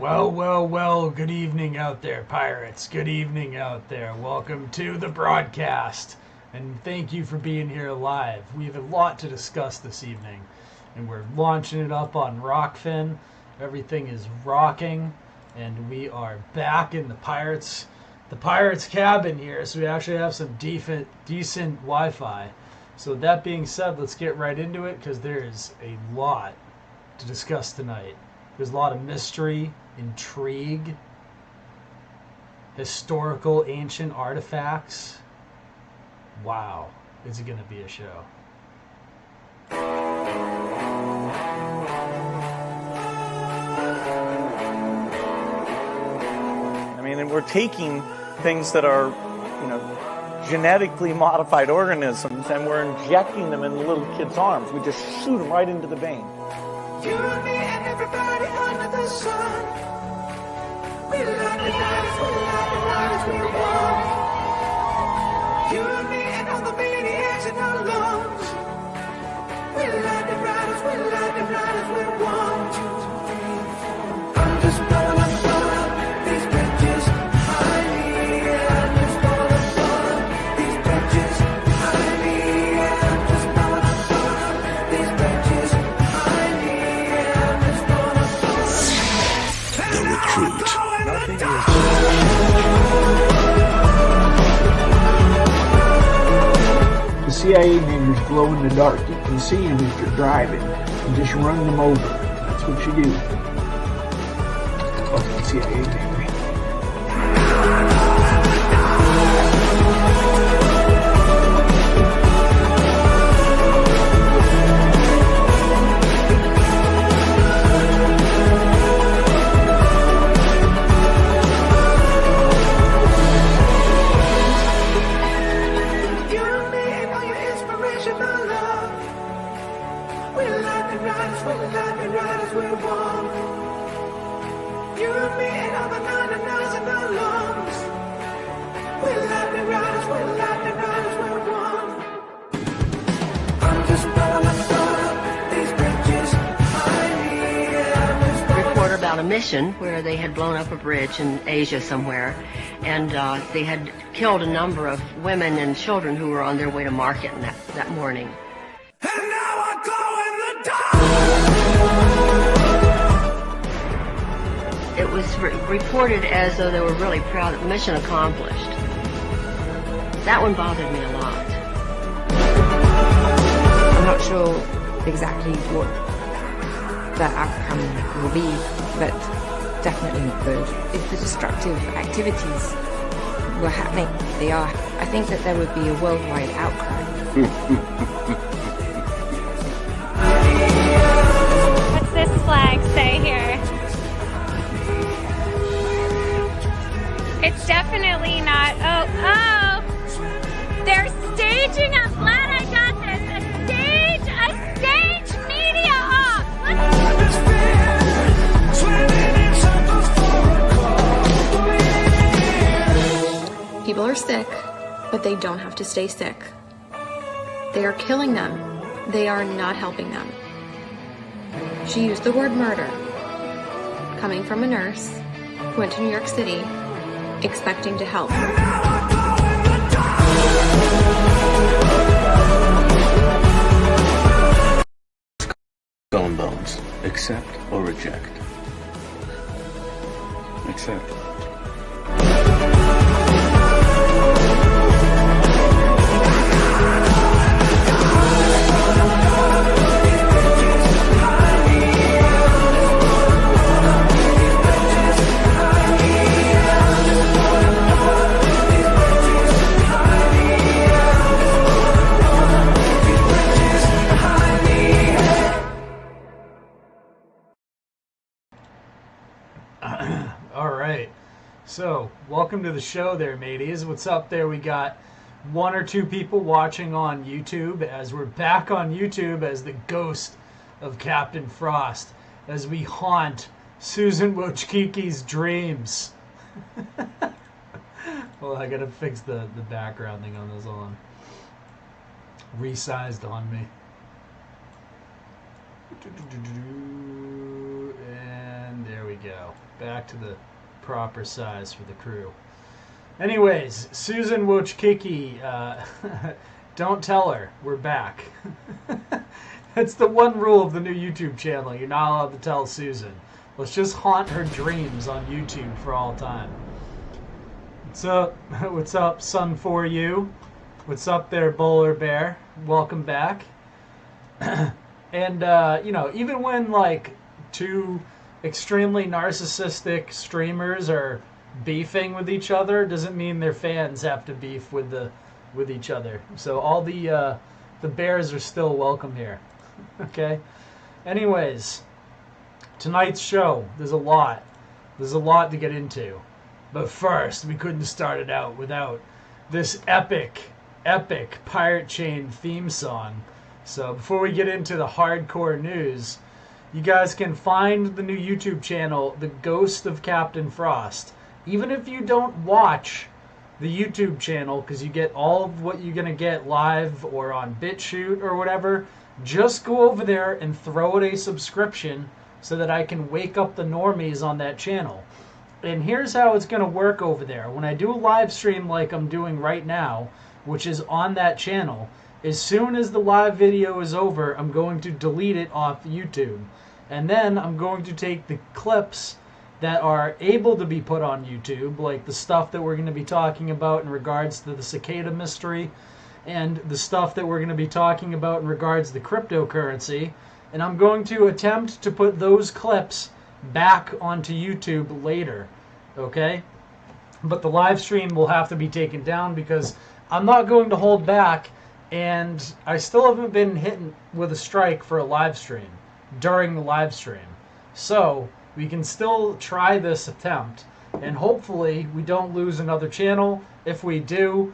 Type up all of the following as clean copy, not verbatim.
Well, well, well, good evening out there, pirates. Good evening out there. Welcome to the broadcast. And thank you for being here live. We have a lot to discuss this evening. And we're launching it up on Rockfin. Everything is rocking. And we are back in the Pirates cabin here. So we actually have some decent Wi-Fi. So with that being said, let's get right into it because there is a lot to discuss tonight. There's a lot of mystery, intrigue, historical, ancient artifacts. Wow, is it going to be a show? I mean, and we're taking things that are, genetically modified organisms, and we're injecting them in little kids' arms. We just shoot them right into the vein. You and me and everybody under the sun. We like the riders, we walk. You and me and all the maniacs in our lungs. We like the riders, we walk. 1, 2, 3, 4. I'm just blowing up these bridges behind me. I'm just blowing up these bridges behind me. I'm just blowing up these bridges behind me. I'm just blowing up The Recruit. The CIA members glow in the dark. You can see them if you're driving. You just run them over. That's what you do. Fucking CIA member. A mission where they had blown up a bridge in Asia somewhere, and they had killed a number of women and children who were on their way to market that morning. And now I go in the dark. It was reported as though they were really proud that mission accomplished. That one bothered me a lot. I'm not sure exactly what the outcome will be, but definitely not good. If the destructive activities were happening, they are, I think that there would be a worldwide outcry. What's this flag say here? It's definitely not. Oh, they're staging. I'm glad I got this. A stage media off. People are sick, but they don't have to stay sick. They are killing them. They are not helping them. She used the word murder, coming from a nurse who went to New York City expecting to help. Skull and Bones. Accept or reject? Accept. So, welcome to the show there, mateys. What's up there? We got 1 or 2 people watching on YouTube as we're back on YouTube as the ghost of Captain Frost as we haunt Susan Wojcicki's dreams. Well, I gotta fix the background thing on this one. Resized on me. And there we go. Back to the proper size for the crew. Anyways, Susan Wojcicki, don't tell her we're back. That's the one rule of the new YouTube channel. You're not allowed to tell Susan. Let's just haunt her dreams on YouTube for all time. What's up? What's up, Sun for You? What's up there, Bowler Bear? Welcome back. And, you know, even when, like, two extremely narcissistic streamers are beefing with each other, doesn't mean their fans have to beef with each other. So all the bears are still welcome here. Okay? Anyways, tonight's show, there's a lot to get into. But first, we couldn't start it out without this epic Pirate Chain theme song. So before we get into the hardcore news, you guys can find the new YouTube channel, The Ghost of Captain Frost. Even if you don't watch the YouTube channel, because you get all of what you're going to get live or on BitChute or whatever, just go over there and throw it a subscription so that I can wake up the normies on that channel. And here's how it's going to work over there. When I do a live stream like I'm doing right now, which is on that channel, as soon as the live video is over, I'm going to delete it off YouTube. And then I'm going to take the clips that are able to be put on YouTube, like the stuff that we're going to be talking about in regards to the Cicada mystery, and the stuff that we're going to be talking about in regards to cryptocurrency, and I'm going to attempt to put those clips back onto YouTube later, okay? But the live stream will have to be taken down because I'm not going to hold back, and I still haven't been hit with a strike for a live stream during the live stream. So we can still try this attempt, and hopefully we don't lose another channel. If we do,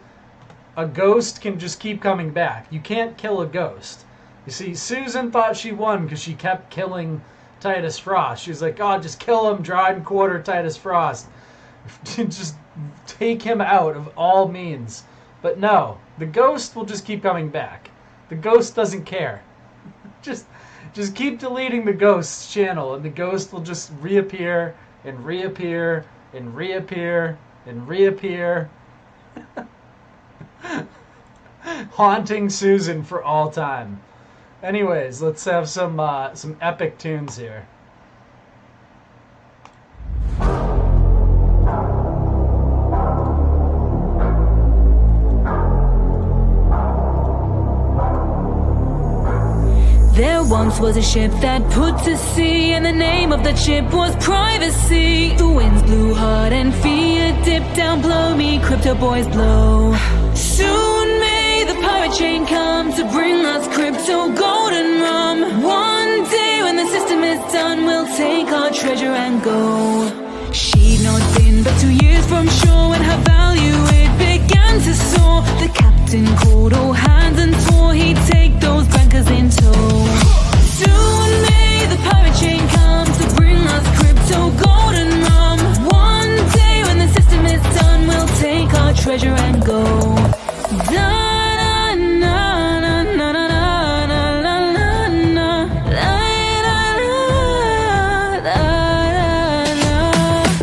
a ghost can just keep coming back. You can't kill a ghost. You see, Susan thought she won because she kept killing Titus Frost. She was like, oh, just kill him, draw and quarter Titus Frost. Just take him out of all means. But no, the ghost will just keep coming back. The ghost doesn't care. Just keep deleting the ghost's channel, and the ghost will just reappear and reappear and reappear and reappear. Haunting Susan for all time. Anyways, let's have some epic tunes here. There once was a ship that put to sea, and the name of the ship was Privacy. The winds blew hard and fear dipped down below me, crypto boys blow. Soon may the pirate chain come to bring us crypto golden rum. One day when the system is done, we'll take our treasure and go. She'd not been but 2 years from shore when her value it began to soar. The captain called all hands and swore he'd take those bankers in tow. Soon may the pirate chain come to bring us crypto golden rum. One day when the system is done, we'll take our treasure and go.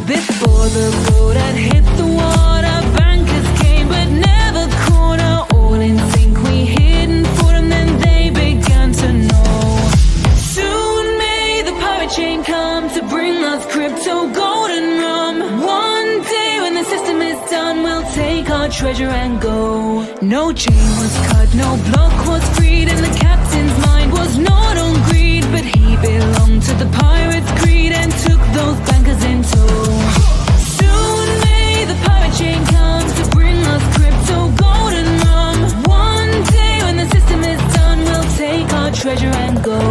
Before the boat had hit the water, bankers came but never caught her. All in sync we hid and fought, and then they began to know. Soon may the pirate chain come to bring us crypto golden rum. One day when the system is done, we'll take our treasure and go. No chain was cut, no block was freed, and the captain's mind was not on greed, but he belonged to the pirates' greed and took those bankers in tow. Soon may the pirate chain come to bring us crypto golden rum. One day when the system is done, we'll take our treasure and go.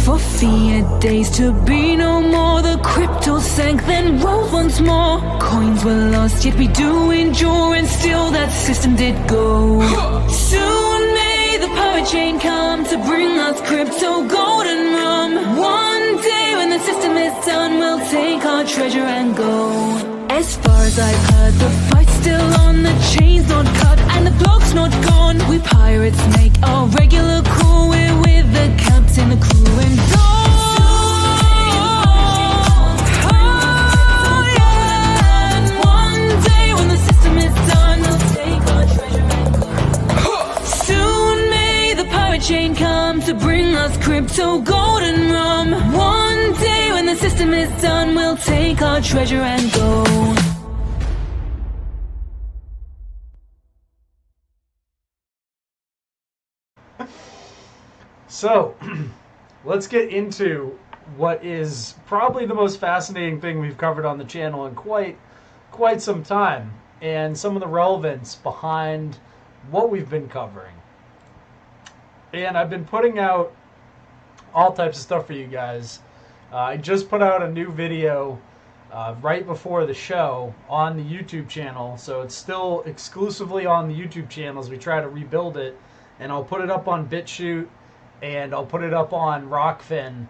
For fear days to be no more, the crypto sank, then rose once more. Coins were lost, yet we do endure, and still that system did go. Soon may the pirate chain come to bring us crypto golden rum. One day when the system is done, we'll take our treasure and go. As far as I've heard, the fight's still on, the chain's not cut, and the bloke's not gone. We pirates make our regular call, we're with the captain, the crew, and one day when the system is done, we'll take our treasure and go. Soon may the pirate chain come to bring us crypto, gold, and rum. One day when the system is done, we'll take our treasure and go. So, let's get into what is probably the most fascinating thing we've covered on the channel in quite some time, and some of the relevance behind what we've been covering. And I've been putting out all types of stuff for you guys. I just put out a new video right before the show on the YouTube channel, so it's still exclusively on the YouTube channel as we try to rebuild it, and I'll put it up on BitChute, and I'll put it up on Rockfin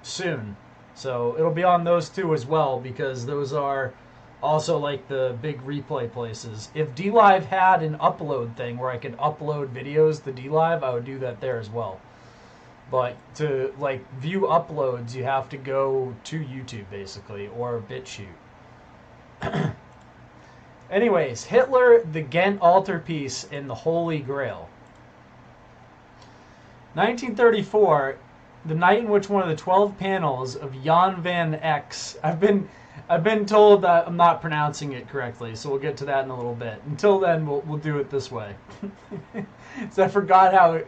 soon. So it'll be on those two as well, because those are also like the big replay places. If DLive had an upload thing where I could upload videos to DLive, I would do that there as well. But to like view uploads, you have to go to YouTube basically, or BitChute. Anyways, Hitler, the Ghent Alter-piece, and the Holy Grail. 1934, the night in which one of the 12 panels of Jan van Eyck's, I've been told that I'm not pronouncing it correctly, so we'll get to that in a little bit. Until then, we'll do it this way. So I forgot how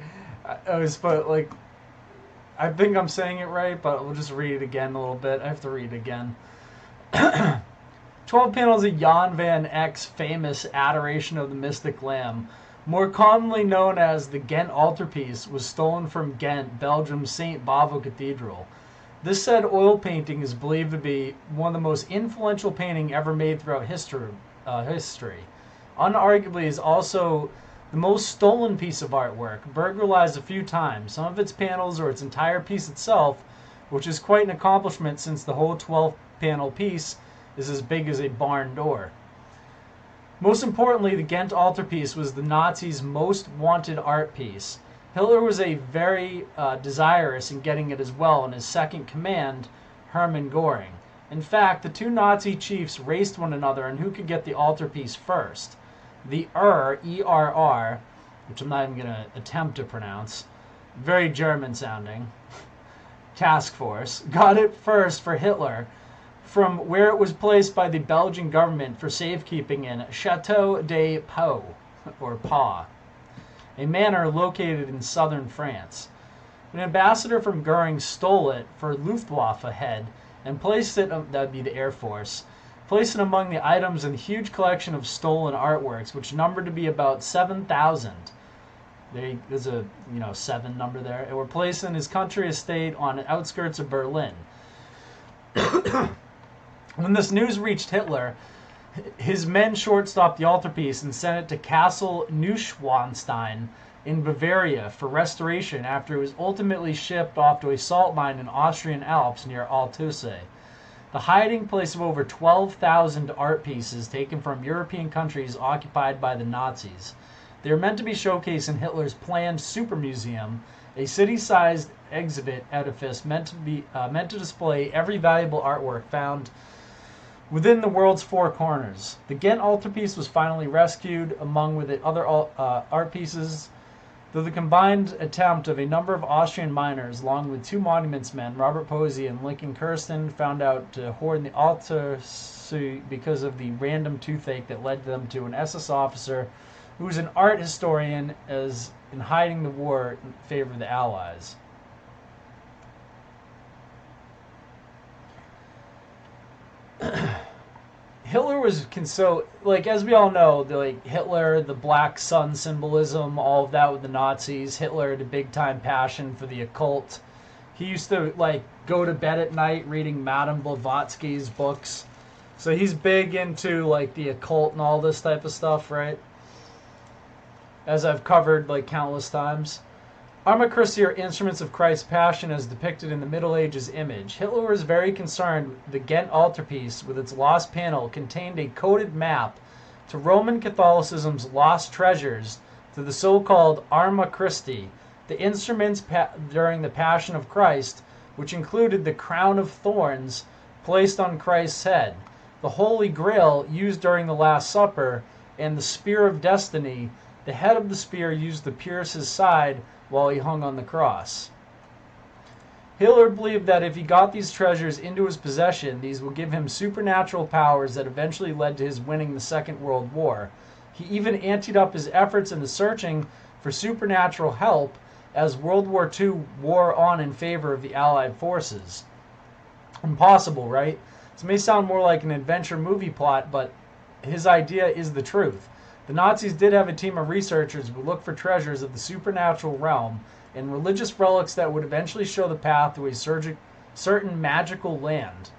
I was, but like, I think I'm saying it right, but we'll just read it again a little bit. I have to read it again. 12 panels of Jan van Eyck's famous Adoration of the Mystic Lamb, more commonly known as the Ghent Alter-piece, was stolen from Ghent, Belgium's St. Bavo Cathedral. This said oil painting is believed to be one of the most influential painting ever made throughout history. Unarguably is also the most stolen piece of artwork, burglarized a few times. Some of its panels or its entire piece itself, which is quite an accomplishment since the whole 12-panel piece is as big as a barn door. Most importantly, the Ghent Alter-piece was the Nazis' most wanted art piece. Hitler was a very desirous in getting it as well, and his second command, Hermann Göring. In fact, the two Nazi chiefs raced one another on who could get the altarpiece first. The ERR, which I'm not even going to attempt to pronounce, very German sounding, task force, got it first for Hitler from where it was placed by the Belgian government for safekeeping in Chateau de Pau, or Pa, a manor located in southern France. An ambassador from Göring stole it for Luftwaffe head and placed it, that would be the Air Force, placed it among the items in the huge collection of stolen artworks, which numbered to be about 7,000. There's a 7 number there. And were placed in his country estate on the outskirts of Berlin. When this news reached Hitler, his men short-stopped the altarpiece and sent it to Castle Neuschwanstein in Bavaria for restoration after it was ultimately shipped off to a salt mine in Austrian Alps near Altaussee, the hiding place of over 12,000 art pieces taken from European countries occupied by the Nazis. They are meant to be showcased in Hitler's planned super museum, a city-sized exhibit edifice meant to display every valuable artwork found within the world's four corners. The Ghent Alter-piece was finally rescued, among with it other art pieces, though the combined attempt of a number of Austrian miners, along with 2 monuments men, Robert Posey and Lincoln Kirsten, found out to hoard the Altaussee because of the random toothache that led them to an SS officer who was an art historian as in hiding the war in favor of the Allies. Hitler was as we all know, Hitler, the black sun symbolism, all of that with the Nazis. Hitler had a big time passion for the occult. He used to go to bed at night reading Madame Blavatsky's books. So he's big into the occult and all this type of stuff, right? As I've covered countless times. Arma Christi are instruments of Christ's passion as depicted in the Middle Ages image. Hitler was very concerned the Ghent Alter-piece with its lost panel contained a coded map to Roman Catholicism's lost treasures to the so-called Arma Christi, the instruments during the Passion of Christ, which included the crown of thorns placed on Christ's head, the Holy Grail used during the Last Supper, and the Spear of Destiny, the head of the spear used to pierce his side while he hung on the cross. Hitler believed that if he got these treasures into his possession, these would give him supernatural powers that eventually led to his winning the Second World War. He even anteed up his efforts into searching for supernatural help as World War II wore on in favor of the Allied forces. Impossible, right? This may sound more like an adventure movie plot, but his idea is the truth. The Nazis did have a team of researchers who would look for treasures of the supernatural realm and religious relics that would eventually show the path to a certain magical land.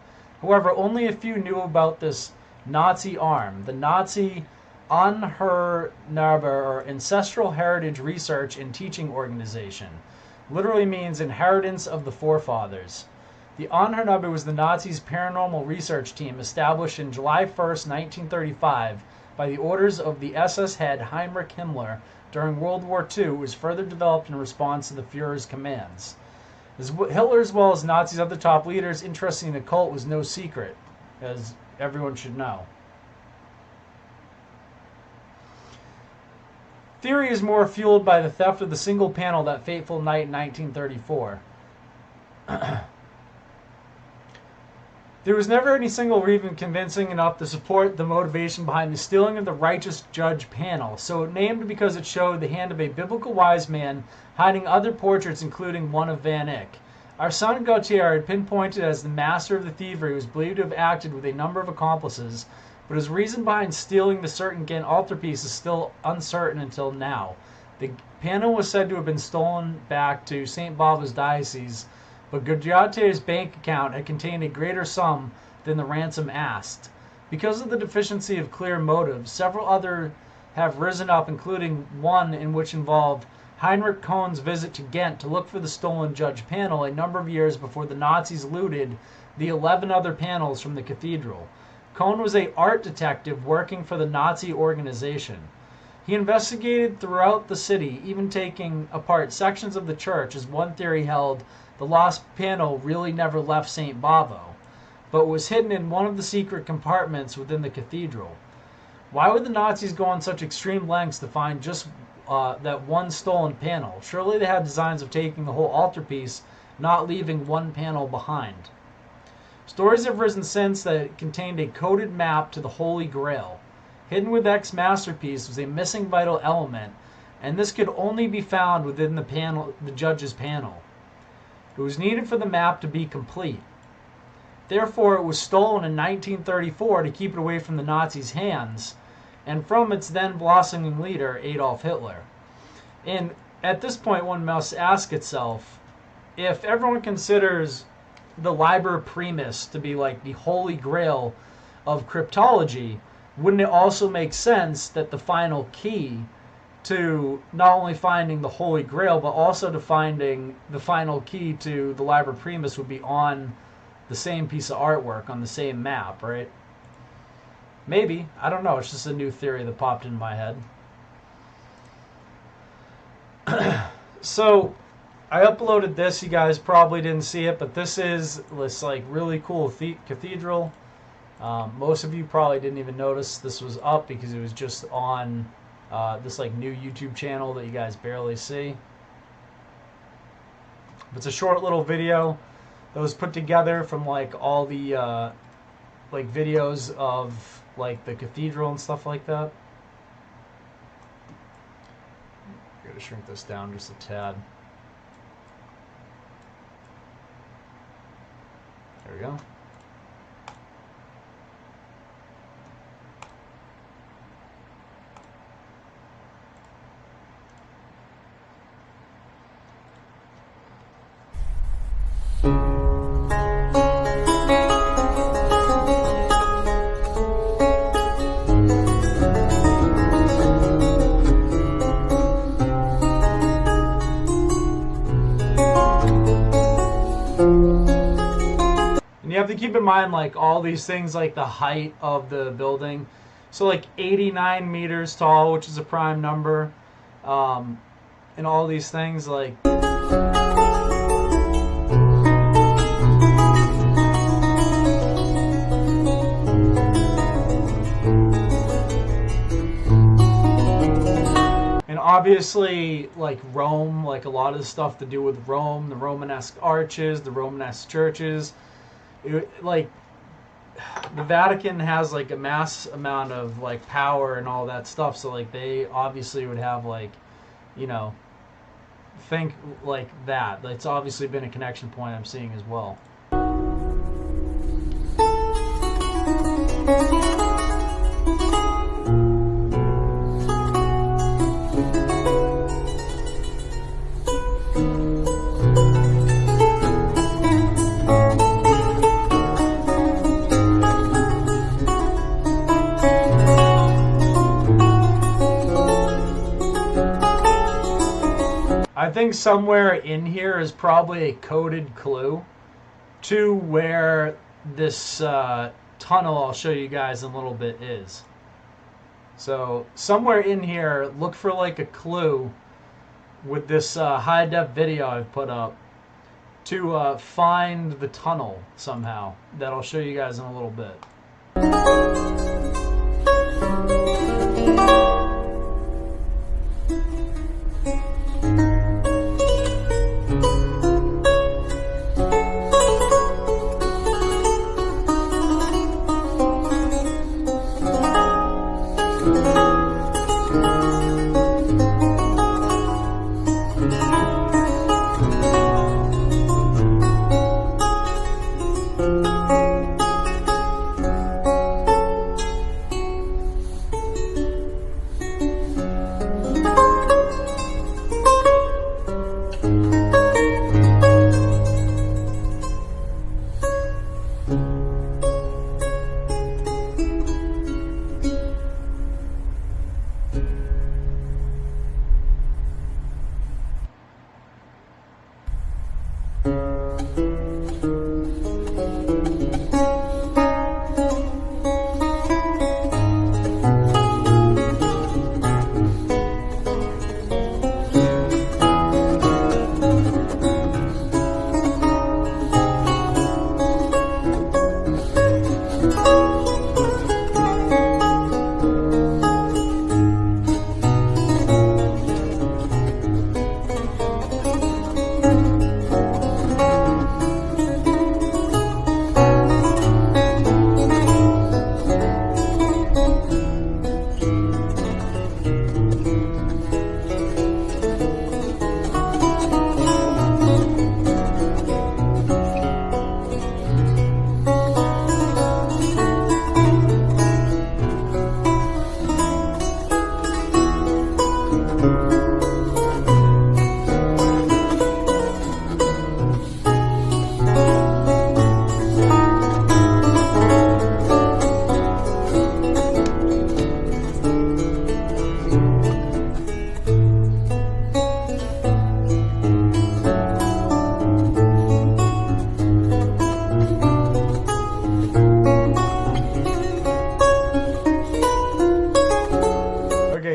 However, only a few knew about this Nazi arm, the Nazi Anhörnerbe, or Ancestral Heritage Research and Teaching Organization. Literally means inheritance of the forefathers. The Anhörnerbe was the Nazis' paranormal research team established in July 1st, 1935, by the orders of the SS head Heinrich Himmler during World War II. It was further developed in response to the Führer's commands. Hitler, as well as Nazis' other top leaders, interested in the occult was no secret, as everyone should know. Theory is more fueled by the theft of the single panel that fateful night in 1934. There was never any single reason convincing enough to support the motivation behind the stealing of the Righteous Judge panel, so named because it showed the hand of a biblical wise man hiding other portraits, including one of Van Eyck. Our son Gautier, pinpointed as the master of the thievery, was believed to have acted with a number of accomplices, but his reason behind stealing the certain Ghent Alter-piece is still uncertain until now. The panel was said to have been stolen back to St. Bava's diocese, but Gautier's bank account had contained a greater sum than the ransom asked. Because of the deficiency of clear motives, several others have risen up, including one in which involved Heinrich Kohn's visit to Ghent to look for the stolen judge panel a number of years before the Nazis looted the 11 other panels from the cathedral. Kohn was an art detective working for the Nazi organization. He investigated throughout the city, even taking apart sections of the church, as one theory held the lost panel really never left St. Bavo, but was hidden in one of the secret compartments within the cathedral. Why would the Nazis go on such extreme lengths to find just that one stolen panel? Surely they had designs of taking the whole altarpiece, not leaving one panel behind. Stories have risen since that it contained a coded map to the Holy Grail. Hidden with Eck's masterpiece was a missing vital element, and this could only be found within the judge's panel. It was needed for the map to be complete. Therefore, it was stolen in 1934 to keep it away from the Nazis' hands, and from its then blossoming leader, Adolf Hitler. And at this point, one must ask itself, if everyone considers the Liber Primus to be like the holy grail of cryptology, wouldn't it also make sense that the final key to not only finding the Holy Grail, but also to finding the final key to the Liber Primus would be on the same piece of artwork, on the same map, right? Maybe. I don't know. It's just a new theory that popped in my head. So, I uploaded this. You guys probably didn't see it, but this is this like really cool cathedral. Most of you probably didn't even notice this was up because it was just on this like new YouTube channel that you guys barely see. It's a short little video that was put together from like all the like videos of like the cathedral and stuff like that. I'm gonna shrink this down just a tad. There we go. keep in mind, like, all these things, like the height of the building. So, like, 89 meters tall, which is a prime number. And all these things, like... And obviously, like, Rome, like, a lot of the stuff to do with Rome, the Romanesque arches, the Romanesque churches. Like, the Vatican has, like, a mass amount of, like, power and all that stuff. So, like, they obviously would have, like, you know, think like that. It's obviously been a connection point I'm seeing as well. I think somewhere in here is probably a coded clue to where this tunnel I'll show you guys in a little bit is. So somewhere in here, look for like a clue with this high-def video I've put up to find the tunnel somehow that I'll show you guys in a little bit.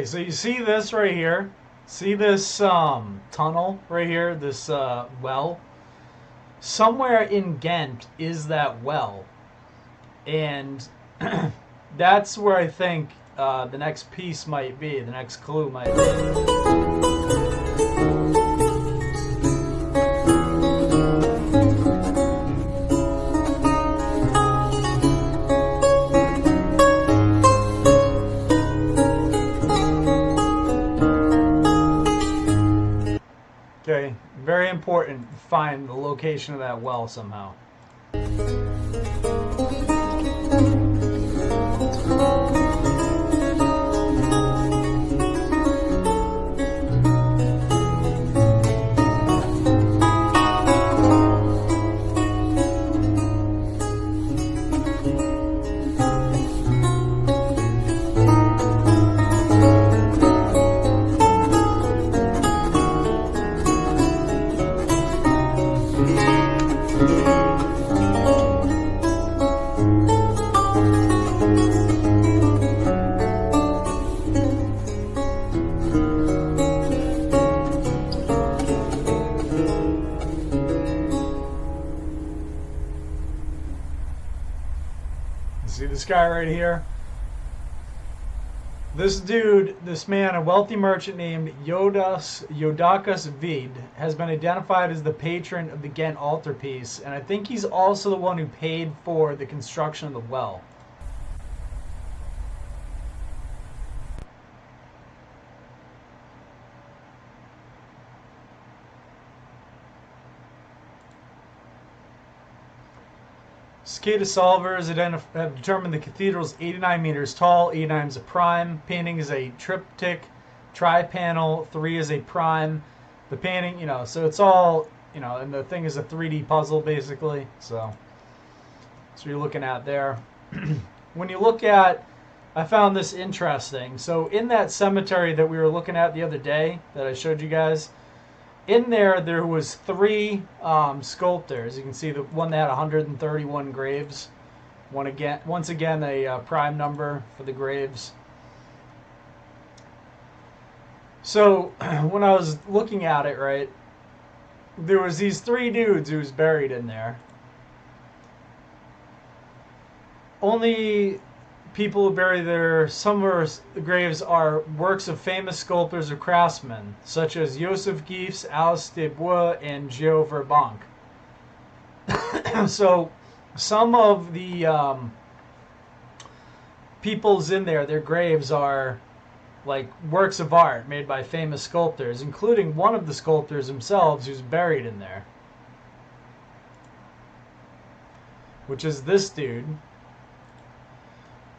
So you see this right here? See this tunnel right here? This well? Somewhere in Ghent is that well. And that's where I think the next piece might be, the next clue might be. Okay, very important to find the location of that well somehow. See this guy right here? This dude, this man, a wealthy merchant named Yodakas Vid, has been identified as the patron of the Ghent Alter-piece, and I think he's also the one who paid for the construction of the well. Cicada solvers have determined the cathedral is 89 meters tall, 89 is a prime. Painting is a triptych, tri-panel, 3 is a prime. The painting, so it's all, and the thing is a 3D puzzle basically. So you're looking at there. When you look at, I found this interesting. So in that cemetery that we were looking at the other day that I showed you guys, in there was 3 sculptors. You can see the one that had 131 graves. Once again, a prime number for the graves. So when I was looking at it, right, there was these 3 dudes who was buried in there. Only people who bury there, some of the graves are works of famous sculptors or craftsmen, such as Joseph Giefs, Alice de Bois, and Gio Verbank. So some of the peoples in there, their graves are like works of art made by famous sculptors, including one of the sculptors themselves who's buried in there, which is this dude,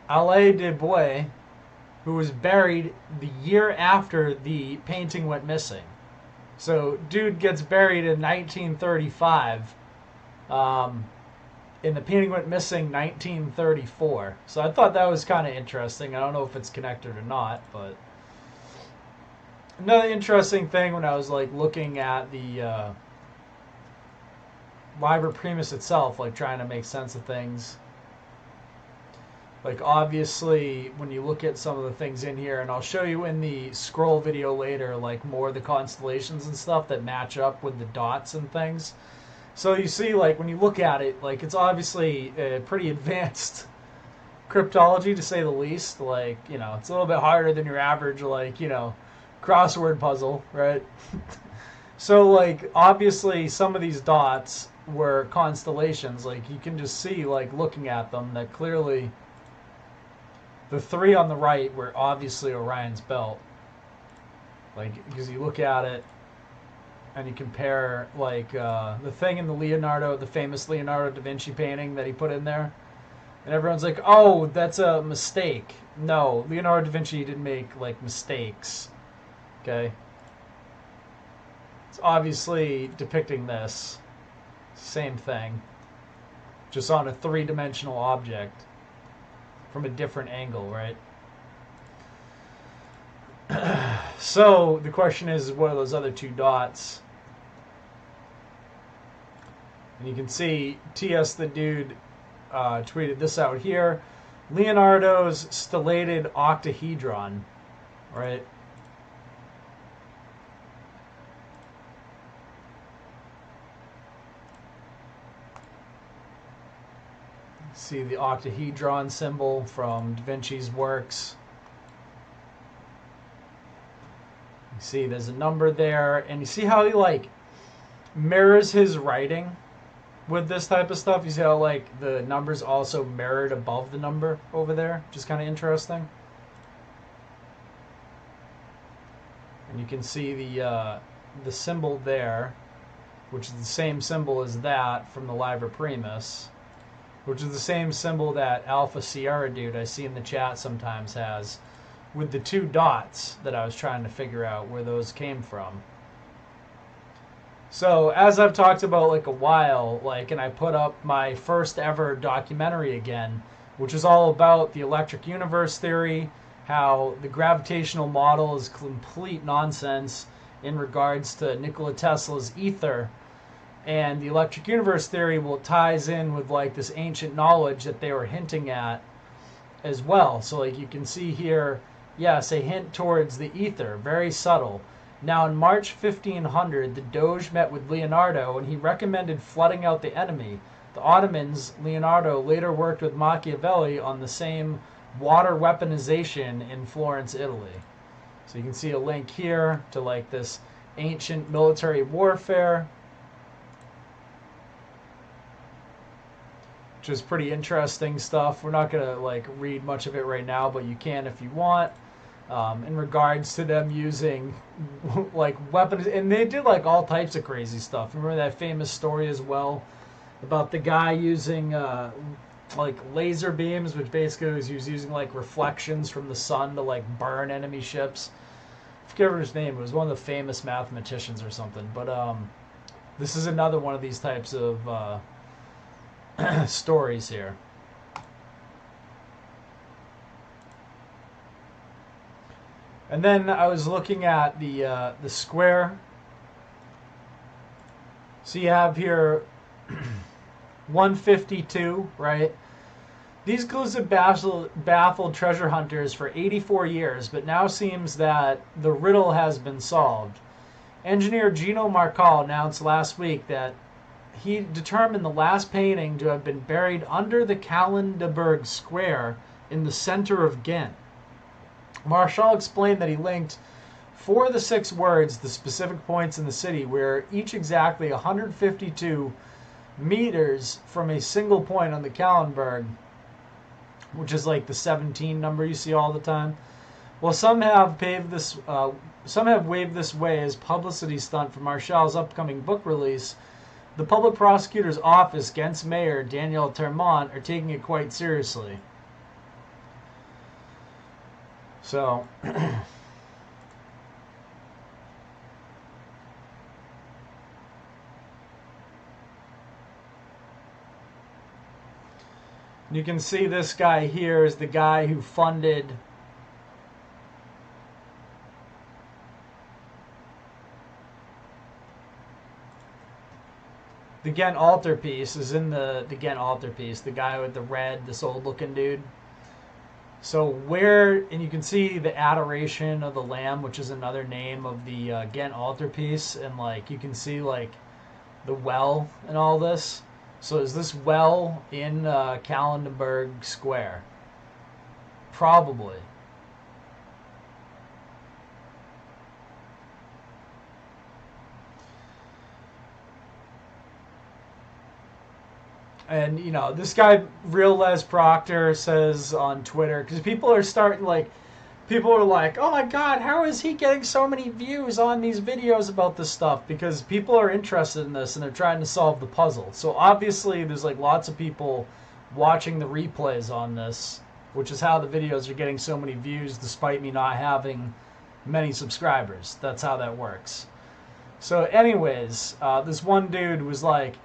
Alice de Bois, who was buried the year after the painting went missing. So dude gets buried in 1935, and the painting went missing 1934. So I thought that was kind of interesting. I don't know if it's connected or not, but another interesting thing when I was like looking at the Liber Primus itself, like trying to make sense of things. Like obviously when you look at some of the things in here, and I'll show you in the scroll video later, like more of the constellations and stuff that match up with the dots and things. So you see, like when you look at it, like it's obviously a pretty advanced cryptology to say the least. Like, it's a little bit harder than your average, like, crossword puzzle, right? So like obviously some of these dots were constellations. Like you can just see, like looking at them, that clearly the 3 on the right were obviously Orion's belt. Like, because you look at it and you compare, like, the thing in the famous Leonardo da Vinci painting that he put in there. And everyone's like, oh, that's a mistake. No, Leonardo da Vinci didn't make, like, mistakes. Okay? It's obviously depicting this. Same thing. Just on a 3-dimensional object. From a different angle, right? So the question is, what are those other 2 dots? And you can see TS the dude tweeted this out here. Leonardo's stellated octahedron, right? See the octahedron symbol from Da Vinci's works. You see there's a number there, and you see how he like mirrors his writing with this type of stuff. You see how like the numbers also mirrored above the number over there, which is kind of interesting. And you can see the symbol there, which is the same symbol as that from the Liber Primus, which is the same symbol that Alpha Sierra dude I see in the chat sometimes has, with the 2 dots that I was trying to figure out where those came from. So as I've talked about like a while, like, and I put up my first ever documentary again, which is all about the electric universe theory, how the gravitational model is complete nonsense in regards to Nikola Tesla's ether. And the electric universe theory ties in with like this ancient knowledge that they were hinting at as well. So like you can see here, yes, a hint towards the ether, very subtle. Now in March 1500, the Doge met with Leonardo and he recommended flooding out the enemy, The Ottomans, Leonardo later worked with Machiavelli on the same water weaponization in Florence, Italy. So you can see a link here to like this ancient military warfare, which is pretty interesting stuff. We're not going to like read much of it right now, but you can if you want. In regards to them using like weapons, and they did like all types of crazy stuff. Remember that famous story as well about the guy using like laser beams, which basically was using like reflections from the sun to like burn enemy ships. I forget his name. It was one of the famous mathematicians or something. But this is another one of these types of stories here. And then I was looking at the square. So you have here 152, right? These clues have baffled treasure hunters for 84 years, but now seems that the riddle has been solved. Engineer Gino Marcal announced last week that he determined the last painting to have been buried under the Kallenberg Square in the center of Ghent. Marshall explained that he linked 4 of the 6 words to specific points in the city where each exactly 152 meters from a single point on the Kallenberg, which is like the 17 number you see all the time. Well, some have waved this way as publicity stunt for Marshall's upcoming book release. The public prosecutor's office, Ghent's mayor Daniel Termont, are taking it quite seriously. So, you can see this guy here is the guy who funded the Ghent Alter-piece. Is in the Ghent Alter-piece, the guy with the red, this old looking dude. So and you can see the Adoration of the Lamb, which is another name of the Ghent Altar-piece, and like you can see like the well and all this. So is this well in Kallenberg Square? Probably. And, you know, this guy, Real Les Proctor, says on Twitter, because people are like, oh my god, how is he getting so many views on these videos about this stuff? Because people are interested in this and they're trying to solve the puzzle. So obviously there's like lots of people watching the replays on this, which is how the videos are getting so many views despite me not having many subscribers. That's how that works. So anyways, this one dude was like,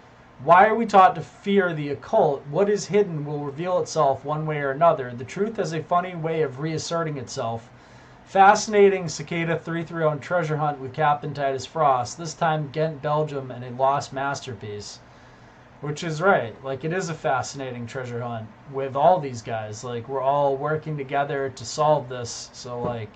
why are we taught to fear the occult? What is hidden will reveal itself one way or another. The truth has a funny way of reasserting itself. Fascinating Cicada 330 treasure hunt with Captain Titus Frost, this time Ghent, Belgium, and a lost masterpiece. Which is right. Like, it is a fascinating treasure hunt with all these guys. Like, we're all working together to solve this. So, like,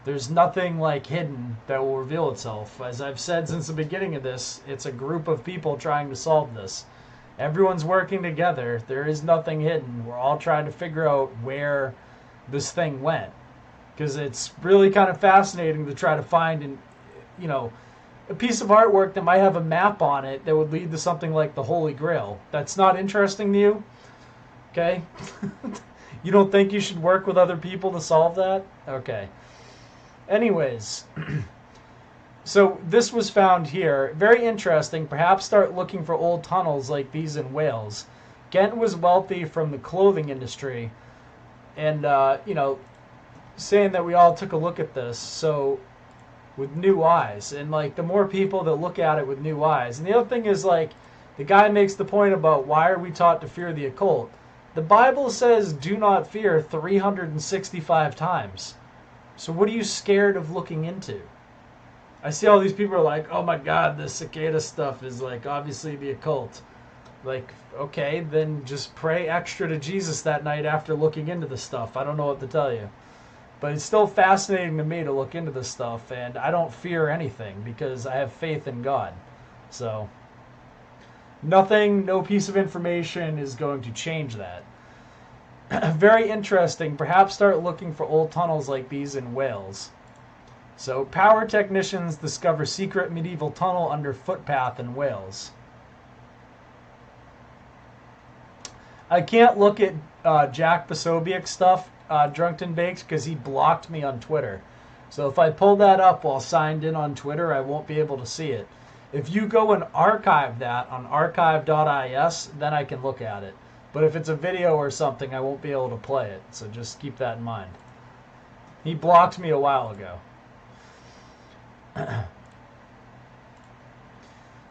there's nothing like hidden that will reveal itself. As I've said since the beginning of this, it's a group of people trying to solve this. Everyone's working together. There is nothing hidden. We're all trying to figure out where this thing went. Because it's really kind of fascinating to try to find a piece of artwork that might have a map on it that would lead to something like the Holy Grail. That's not interesting to you? Okay? You don't think you should work with other people to solve that? Okay. Anyways, so this was found here. Very interesting. Perhaps start looking for old tunnels like these in Wales. Ghent was wealthy from the clothing industry. And, saying that we all took a look at this, so with new eyes. And, like, the more people that look at it with new eyes. And the other thing is, like, the guy makes the point about why are we taught to fear the occult? The Bible says do not fear 365 times. So what are you scared of looking into? I see all these people are like, oh my god, this cicada stuff is like obviously the occult. Like, okay, then just pray extra to Jesus that night after looking into this stuff. I don't know what to tell you. But it's still fascinating to me to look into this stuff, and I don't fear anything because I have faith in God. So, Nothing, no piece of information is going to change that. Very interesting. Perhaps start looking for old tunnels like these in Wales. So, power technicians discover secret medieval tunnel under footpath in Wales. I can't look at Jack Posobiec stuff, Drunken Baked, because he blocked me on Twitter. So if I pull that up while signed in on Twitter, I won't be able to see it. If you go and archive that on archive.is, then I can look at it. But if it's a video or something, I won't be able to play it. So just keep that in mind. He blocked me a while ago.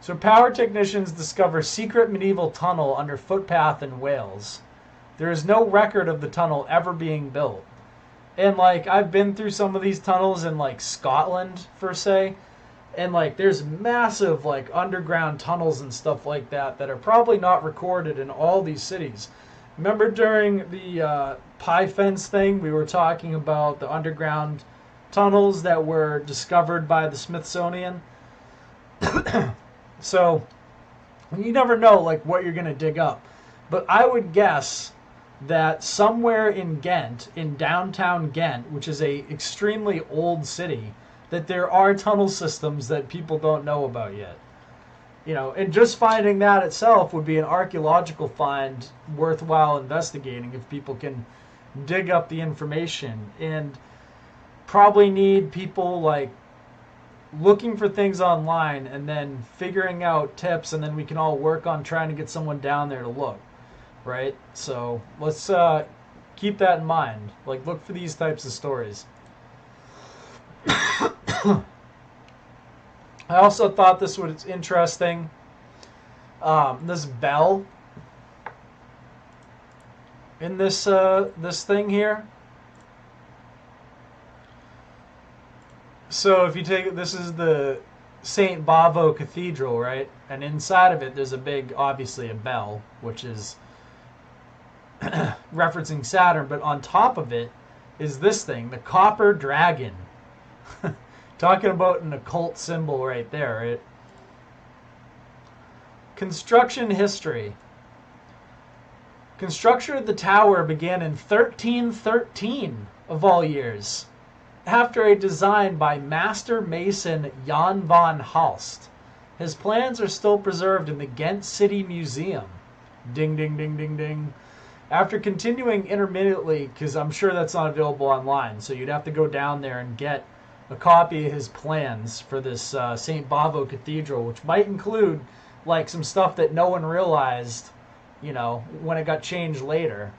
So power technicians discover secret medieval tunnel under footpath in Wales. There is no record of the tunnel ever being built. And like, I've been through some of these tunnels in like Scotland, per se. And like, there's massive like underground tunnels and stuff like that that are probably not recorded in all these cities. Remember during the Pie Fence thing, we were talking about the underground tunnels that were discovered by the Smithsonian? So, you never know like what you're going to dig up. But I would guess that somewhere in Ghent, in downtown Ghent, which is a extremely old city, that there are tunnel systems that people don't know about yet. You know, and just finding that itself would be an archaeological find worthwhile investigating if people can dig up the information. And probably need people like looking for things online and then figuring out tips, and then we can all work on trying to get someone down there to look, right? So let's keep that in mind. Like, look for these types of stories. I also thought this was interesting. This bell in this this thing here. So if you take it, this is the St. Bavo Cathedral, right? And inside of it, there's a big, obviously a bell, which is referencing Saturn. But on top of it is this thing, the copper dragon. Talking about an occult symbol right there, right? Construction history. Construction of the tower began in 1313, of all years, after a design by master mason Jan van Halst. His plans are still preserved in the Ghent City Museum. Ding, ding, ding, ding, ding. After continuing intermittently, because I'm sure that's not available online, so you'd have to go down there and get a copy of his plans for this St. Bavo Cathedral, which might include like some stuff that no one realized, you know, when it got changed later.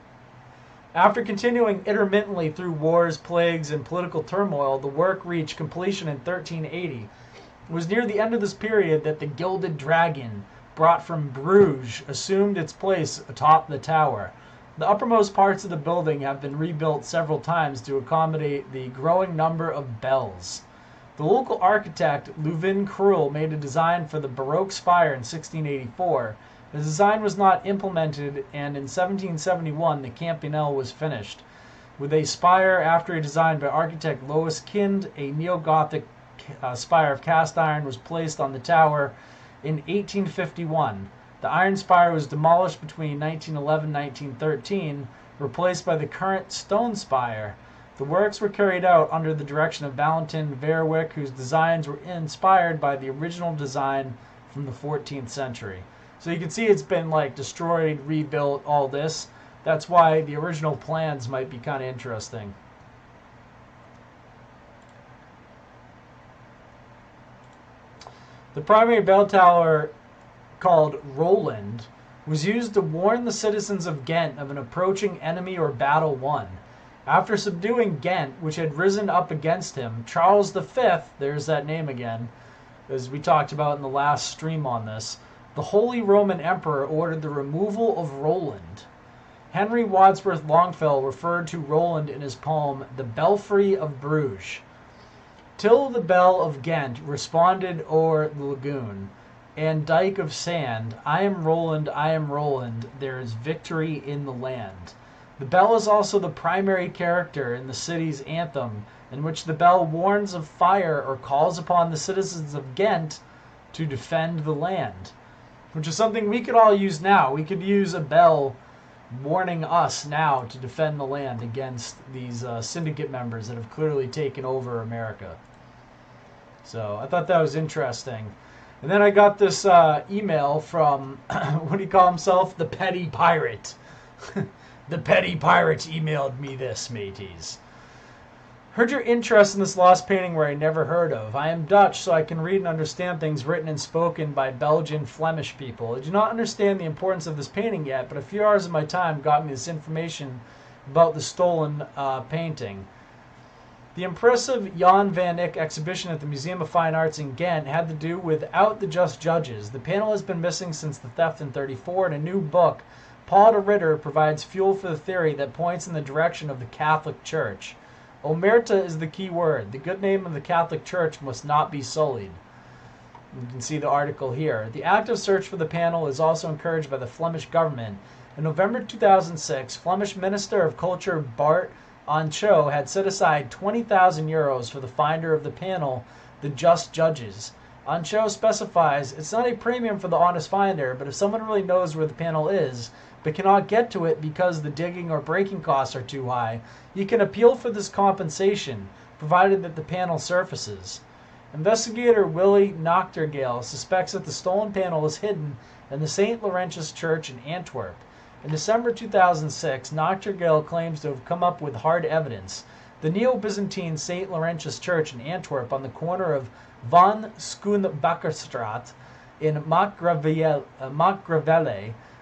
After continuing intermittently through wars, plagues, and political turmoil, the work reached completion in 1380. It was near the end of this period that the Gilded Dragon, brought from Bruges, assumed its place atop the tower. The uppermost parts of the building have been rebuilt several times to accommodate the growing number of bells. The local architect, Leuven Krul, made a design for the Baroque spire in 1684. The design was not implemented, and in 1771 the Campanile was finished. With a spire after a design by architect Lois Kind, a neo-Gothic spire of cast iron was placed on the tower in 1851. The iron spire was demolished between 1911 and 1913, replaced by the current stone spire. The works were carried out under the direction of Valentin Verwyck, whose designs were inspired by the original design from the 14th century. So you can see it's been like destroyed, rebuilt, all this. That's why the original plans might be kind of interesting. The primary bell tower, called Roland, was used to warn the citizens of Ghent of an approaching enemy or battle won. After subduing Ghent, which had risen up against him, Charles V, there's that name again, as we talked about in the last stream on this, the Holy Roman Emperor ordered the removal of Roland. Henry Wadsworth Longfellow referred to Roland in his poem The Belfry of Bruges. Till the bell of Ghent responded o'er the lagoon, and dike of sand, I am Roland, there is victory in the land. The bell is also the primary character in the city's anthem, in which the bell warns of fire or calls upon the citizens of Ghent to defend the land. which is something we could all use now. We could use a bell warning us now to defend the land against these syndicate members that have clearly taken over America. So I thought that was interesting. And then I got this email from, what do you call himself? The Petty Pirate. The Petty Pirate emailed me this, mateys. Heard your interest in this lost painting where I never heard of. I am Dutch, so I can read and understand things written and spoken by Belgian Flemish people. I do not understand the importance of this painting yet, but a few hours of my time got me this information about the stolen painting. The impressive Jan van Eyck exhibition at the Museum of Fine Arts in Ghent had to do without the just judges. The panel has been missing since the theft in '34, and a new book, Paul de Ritter, provides fuel for the theory that points in the direction of the Catholic Church. Omerta is the key word. The good name of the Catholic Church must not be sullied. You can see the article here. The active search for the panel is also encouraged by the Flemish government. In November 2006, Flemish Minister of Culture Bart Ancho had set aside 20,000 euros for the finder of the panel, the Just Judges. Ancho specifies, it's not a premium for the honest finder, but if someone really knows where the panel is, but cannot get to it because the digging or breaking costs are too high, you can appeal for this compensation, provided that the panel surfaces. Investigator Willy Nachtergaele suspects that the stolen panel is hidden in the St. Laurentius Church in Antwerp. In December 2006, Nachtergaele claims to have come up with hard evidence. The Neo-Byzantine St. Laurentius Church in Antwerp on the corner of Van Schoenbakkerstraat in Maakgravele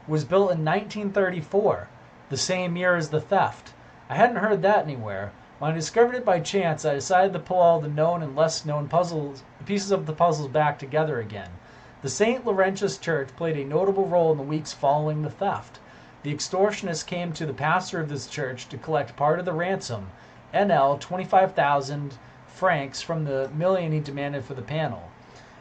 was built in 1934, the same year as the theft. I hadn't heard that anywhere. When I discovered it by chance, I decided to pull all the known and less known pieces of the puzzles back together again. The St. Laurentius Church played a notable role in the weeks following the theft. The extortionists came to the pastor of this church to collect part of the ransom, NL 25,000 francs, from the million he demanded for the panel.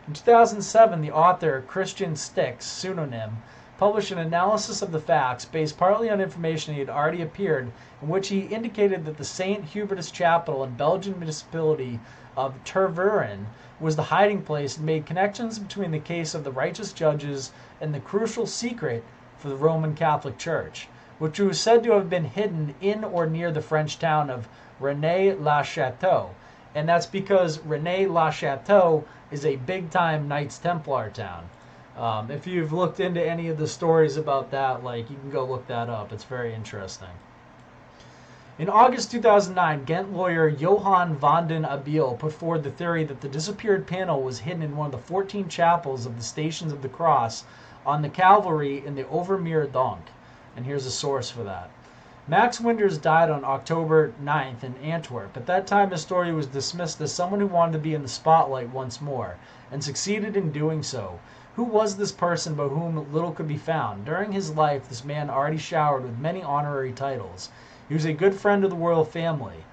In 2007, the author Christian Stix, pseudonym, published an analysis of the facts based partly on information he had already appeared, in which he indicated that the St. Hubertus Chapel in Belgian municipality of Tervuren was the hiding place, and made connections between the case of the righteous judges and the crucial secret for the Roman Catholic Church, which was said to have been hidden in or near the French town of Rennes-le-Château. And that's because Rennes-le-Château is a big-time Knights Templar town. If you've looked into any of the stories about that, you can go look that up. It's very interesting. In August 2009, Ghent lawyer Johan van den Abiel put forward the theory that the disappeared panel was hidden in one of the 14 chapels of the Stations of the Cross on the Calvary in the Overmeer Donk. And here's a source for that. Max Winders died on October 9th in Antwerp. At that time, his story was dismissed as someone who wanted to be in the spotlight once more, and succeeded in doing so. Who was this person about whom little could be found? During his life, this man already showered with many honorary titles. He was a good friend of the royal family.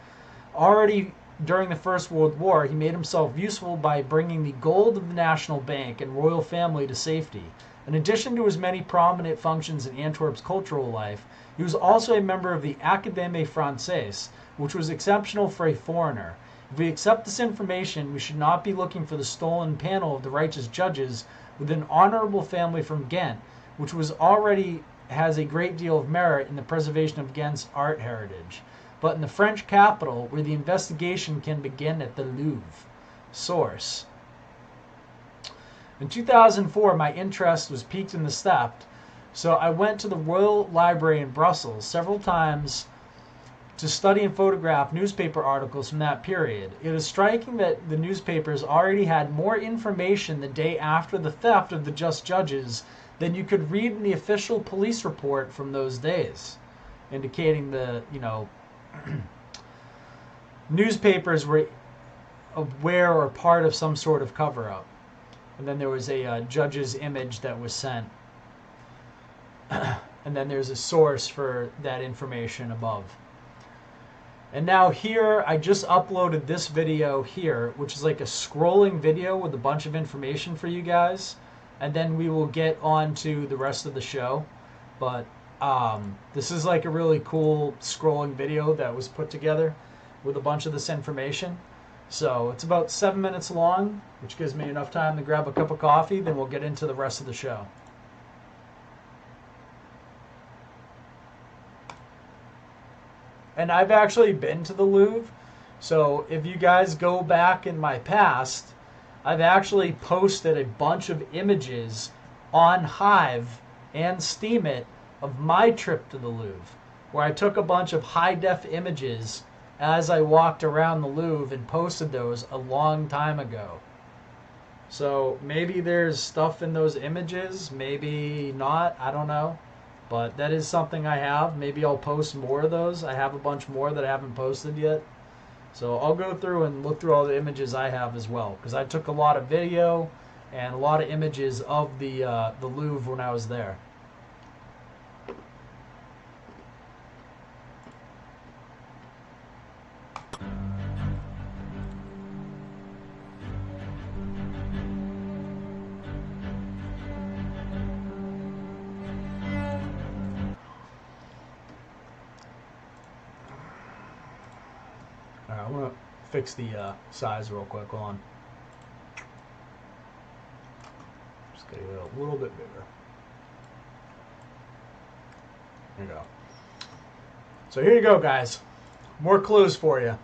Already during the First World War, he made himself useful by bringing the gold of the National Bank and royal family to safety. In addition to his many prominent functions in Antwerp's cultural life, he was also a member of the Académie Française, which was exceptional for a foreigner. If we accept this information, we should not be looking for the stolen panel of the righteous judges with an honorable family from Ghent, which already has a great deal of merit in the preservation of Ghent's art heritage, but in the French capital, where the investigation can begin at the Louvre. Source. In 2004, my interest was piqued in the theft, so I went to the Royal Library in Brussels several times to study and photograph newspaper articles from that period. It is striking that the newspapers already had more information the day after the theft of the Just Judges than you could read in the official police report from those days, indicating the, newspapers were aware or part of some sort of cover-up. And then there was a judge's image that was sent. And then there's a source for that information above. And now here, I just uploaded this video here, which is like a scrolling video with a bunch of information for you guys. And then we will get on to the rest of the show. But this is like a really cool scrolling video that was put together with a bunch of this information. So it's about 7 minutes long, which gives me enough time to grab a cup of coffee. Then we'll get into the rest of the show. And I've actually been to the Louvre. So if you guys go back in my past, I've actually posted a bunch of images on Hive and Steemit of my trip to the Louvre, where I took a bunch of high-def images as I walked around the Louvre and posted those a long time ago. So maybe there's stuff in those images, maybe not, I don't know. But that is something I have. Maybe I'll post more of those. I have a bunch more that I haven't posted yet. So I'll go through and look through all the images I have as well, because I took a lot of video and a lot of images of the Louvre when I was there. Alright, I'm going to fix the size real quick. Hold on. Just get it a little bit bigger. There you go. So here you go, guys. More clues for you.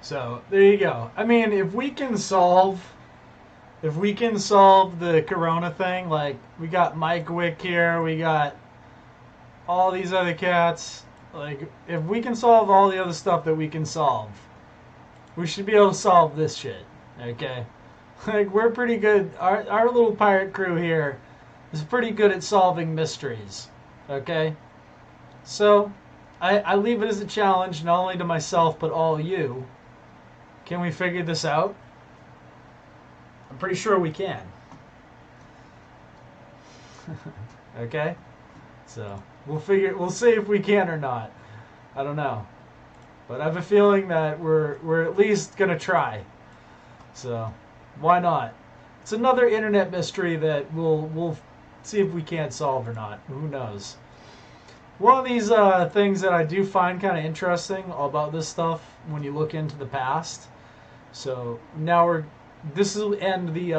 So there you go. I mean, if we can solve the corona thing, like we got Mike Wick here, we got all these other cats, like if we can solve all the other stuff that we can solve, we should be able to solve this shit. Okay? Like we're pretty good. Our little pirate crew here is pretty good at solving mysteries. Okay? So I leave it as a challenge, not only to myself but all you. Can we figure this out? I'm pretty sure we can. Okay? So we'll see if we can or not. I don't know. But I have a feeling that we're at least gonna try. So why not? It's another internet mystery that we'll see if we can't solve or not. Who knows? One of these things that I do find kind of interesting about this stuff when you look into the past. So now this will end the